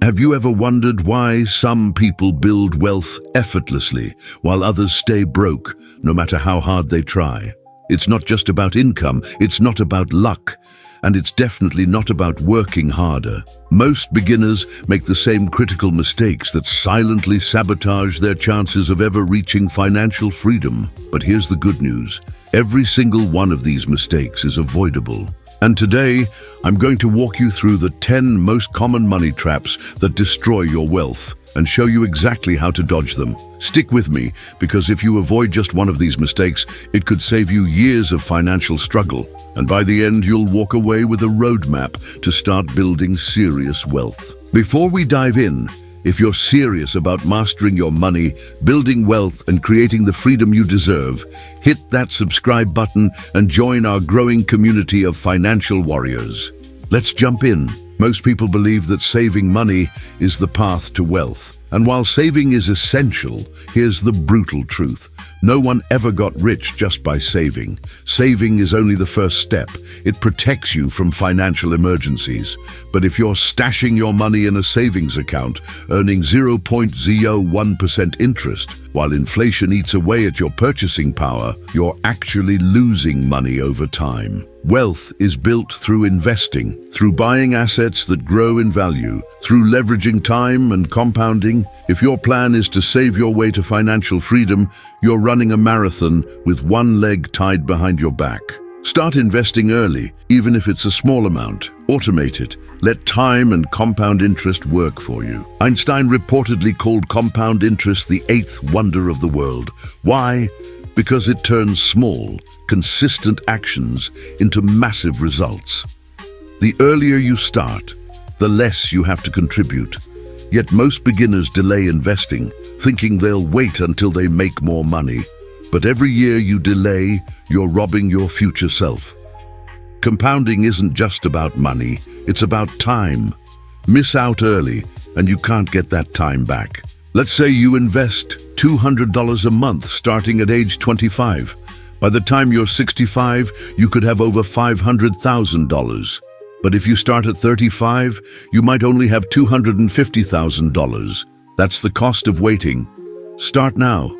Have you ever wondered why some people build wealth effortlessly while others stay broke, no matter how hard they try? It's not just about income, it's not about luck, and it's definitely not about working harder. Most beginners make the same critical mistakes that silently sabotage their chances of ever reaching financial freedom. But here's the good news. Every single one of these mistakes is avoidable. And today, I'm going to walk you through the 10 most common money traps that destroy your wealth and show you exactly how to dodge them. Stick with me, because if you avoid just one of these mistakes, it could save you years of financial struggle. And by the end, you'll walk away with a roadmap to start building serious wealth. Before we dive in, if you're serious about mastering your money, building wealth, and creating the freedom you deserve, hit that subscribe button and join our growing community of financial warriors. Let's jump in. Most people believe that saving money is the path to wealth. And while saving is essential, here's the brutal truth. No one ever got rich just by saving. Saving is only the first step. It protects you from financial emergencies. But if you're stashing your money in a savings account, earning 0.01% interest, while inflation eats away at your purchasing power, you're actually losing money over time. Wealth is built through investing, through buying assets that grow in value, through leveraging time and compounding. If your plan is to save your way to financial freedom, you're running a marathon with one leg tied behind your back. Start investing early, even if it's a small amount. Automate it. Let time and compound interest work for you. Einstein reportedly called compound interest the eighth wonder of the world. Why? Because it turns small, consistent actions into massive results. The earlier you start, the less you have to contribute. Yet most beginners delay investing, thinking they'll wait until they make more money. But every year you delay, you're robbing your future self. Compounding isn't just about money, it's about time. Miss out early, and you can't get that time back. Let's say you invest $200 a month starting at age 25. By the time you're 65, you could have over $500,000. But if you start at 35, you might only have $250,000. That's the cost of waiting. Start now.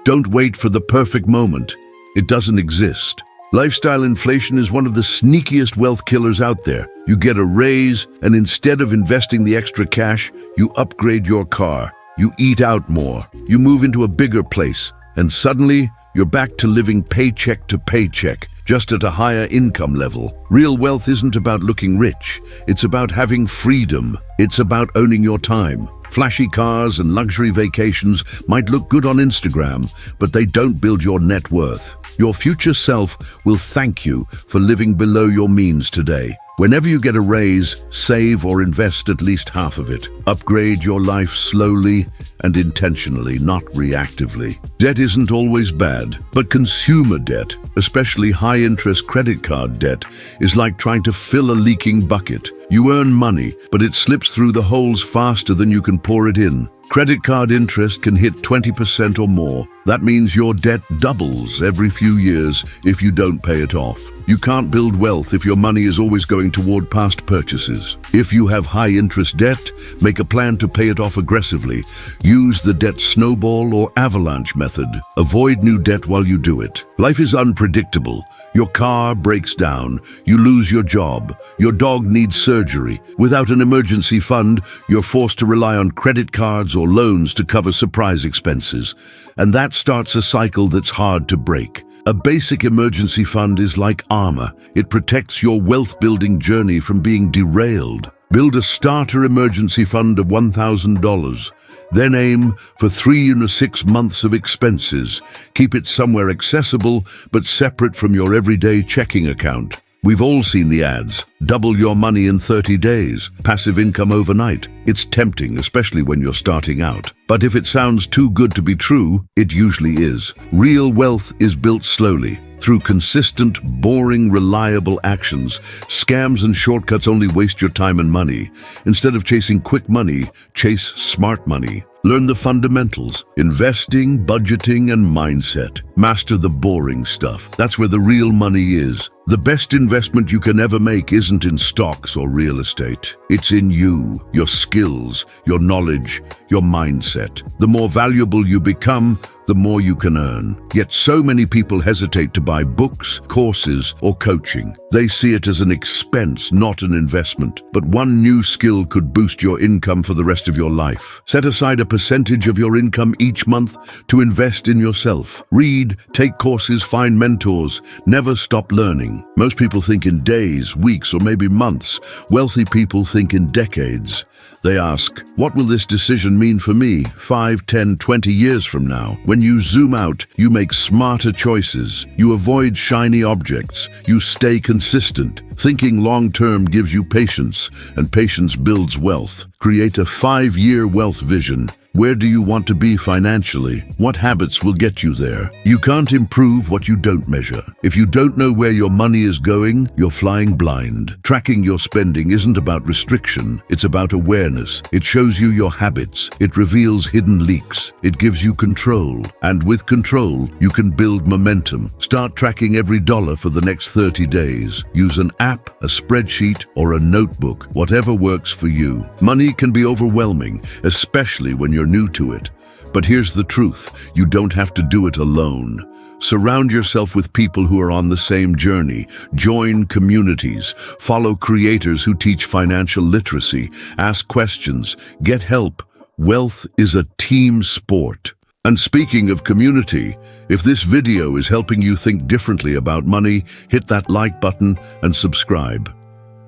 Don't wait for the perfect moment. It doesn't exist. Lifestyle inflation is one of the sneakiest wealth killers out there. You get a raise, and instead of investing the extra cash, you upgrade your car. You eat out more. You move into a bigger place. And suddenly, you're back to living paycheck to paycheck, just at a higher income level. Real wealth isn't about looking rich. It's about having freedom. It's about owning your time. Flashy cars and luxury vacations might look good on Instagram, but they don't build your net worth. Your future self will thank you for living below your means today. Whenever you get a raise, save or invest at least half of it. Upgrade your life slowly and intentionally, not reactively. Debt isn't always bad, but consumer debt, especially high-interest credit card debt, is like trying to fill a leaking bucket. You earn money, but it slips through the holes faster than you can pour it in. Credit card interest can hit 20% or more. That means your debt doubles every few years if you don't pay it off. You can't build wealth if your money is always going toward past purchases. If you have high-interest debt, make a plan to pay it off aggressively. Use the debt snowball or avalanche method. Avoid new debt while you do it. Life is unpredictable. Your car breaks down. You lose your job. Your dog needs surgery. Without an emergency fund, you're forced to rely on credit cards or loans to cover surprise expenses. And that starts a cycle that's hard to break. A basic emergency fund is like armor. It protects your wealth-building journey from being derailed. Build a starter emergency fund of $1,000. Then aim for 3 to 6 months of expenses. Keep it somewhere accessible, but separate from your everyday checking account. We've all seen the ads. Double your money in 30 days. Passive income overnight. It's tempting, especially when you're starting out. But if it sounds too good to be true, it usually is. Real wealth is built slowly, through consistent, boring, reliable actions. Scams and shortcuts only waste your time and money. Instead of chasing quick money, chase smart money. Learn the fundamentals, investing, budgeting, and mindset. Master the boring stuff. That's where the real money is. The best investment you can ever make isn't in stocks or real estate. It's in you, your skills, your knowledge, your mindset. The more valuable you become, the more you can earn. Yet so many people hesitate to buy books, courses, or coaching. They see it as an expense, not an investment. But one new skill could boost your income for the rest of your life. Set aside a percentage of your income each month to invest in yourself. Read, take courses, find mentors. Never stop learning. Most people think in days, weeks, or maybe months. Wealthy people think in decades. They ask, what will this decision mean for me 5, 10, 20 years from now? When you zoom out, you make smarter choices. You avoid shiny objects. You stay consistent. Thinking long-term gives you patience, and patience builds wealth. Create a 5-year wealth vision. Where do you want to be financially? What habits will get you there? You can't improve what you don't measure. If you don't know where your money is going, you're flying blind. Tracking your spending isn't about restriction. It's about awareness. It shows you your habits. It reveals hidden leaks. It gives you control. And with control, you can build momentum. Start tracking every dollar for the next 30 days. Use an app, a spreadsheet, or a notebook, whatever works for you. Money can be overwhelming, especially when you're new to it. But here's the truth, you don't have to do it alone. Surround yourself with people who are on the same journey. Join communities. Follow creators who teach financial literacy. Ask questions. Get help. Wealth is a team sport. And speaking of community, if this video is helping you think differently about money, hit that like button and subscribe.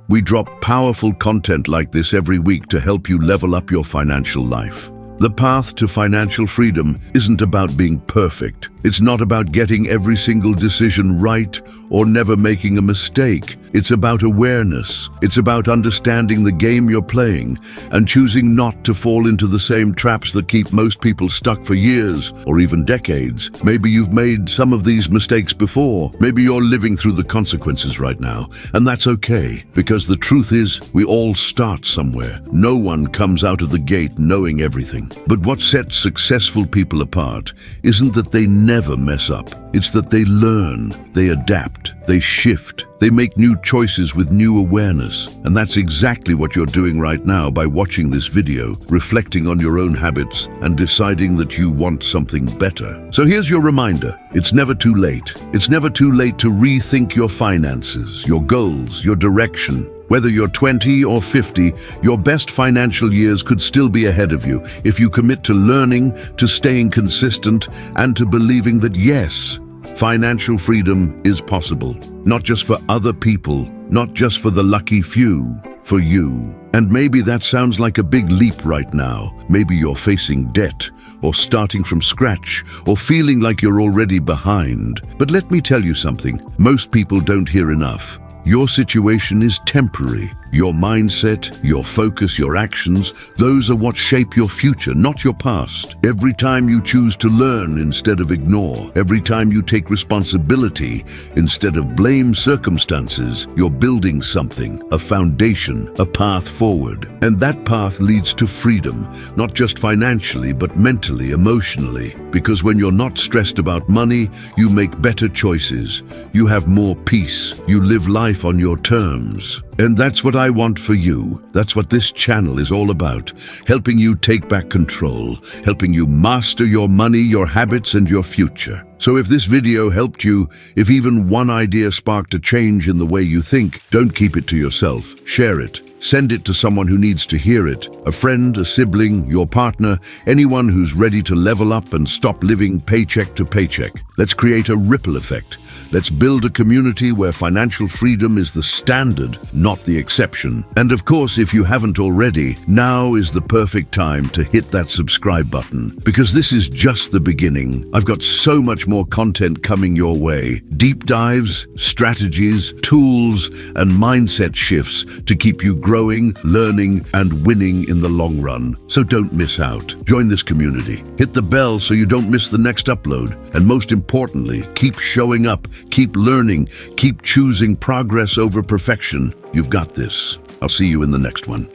We drop powerful content like this every week to help you level up your financial life. The path to financial freedom isn't about being perfect. It's not about getting every single decision right or never making a mistake. It's about awareness. It's about understanding the game you're playing and choosing not to fall into the same traps that keep most people stuck for years or even decades. Maybe you've made some of these mistakes before. Maybe you're living through the consequences right now, and that's okay, because the truth is, we all start somewhere. No one comes out of the gate knowing everything. But what sets successful people apart isn't that they never mess up. It's that they learn, they adapt, they shift, they make new choices with new awareness. And that's exactly what you're doing right now by watching this video, reflecting on your own habits and deciding that you want something better. So here's your reminder. It's never too late. It's never too late to rethink your finances, your goals, your direction. Whether you're 20 or 50, your best financial years could still be ahead of you if you commit to learning, to staying consistent, and to believing that yes, financial freedom is possible. Not just for other people, not just for the lucky few, for you. And maybe that sounds like a big leap right now. Maybe you're facing debt, or starting from scratch, or feeling like you're already behind. But let me tell you something, most people don't hear enough. Your situation is temporary. Your mindset, your focus, your actions, those are what shape your future, not your past. Every time you choose to learn instead of ignore, every time you take responsibility instead of blame circumstances, you're building something, a foundation, a path forward. And that path leads to freedom, not just financially, but mentally, emotionally. Because when you're not stressed about money, you make better choices. You have more peace. You live life on your terms. And that's what I want for you. That's what this channel is all about. Helping you take back control. Helping you master your money, your habits, and your future. So if this video helped you, if even one idea sparked a change in the way you think, don't keep it to yourself. Share it. Send it to someone who needs to hear it. A friend, a sibling, your partner, anyone who's ready to level up and stop living paycheck to paycheck. Let's create a ripple effect. Let's build a community where financial freedom is the standard, not the exception. And of course, if you haven't already, now is the perfect time to hit that subscribe button, because this is just the beginning. I've got so much more content coming your way. Deep dives, strategies, tools, and mindset shifts to keep you growing, learning, and winning in the long run. So don't miss out. Join this community. Hit the bell so you don't miss the next upload. And most importantly, keep showing up, keep learning, keep choosing progress over perfection. You've got this. I'll see you in the next one.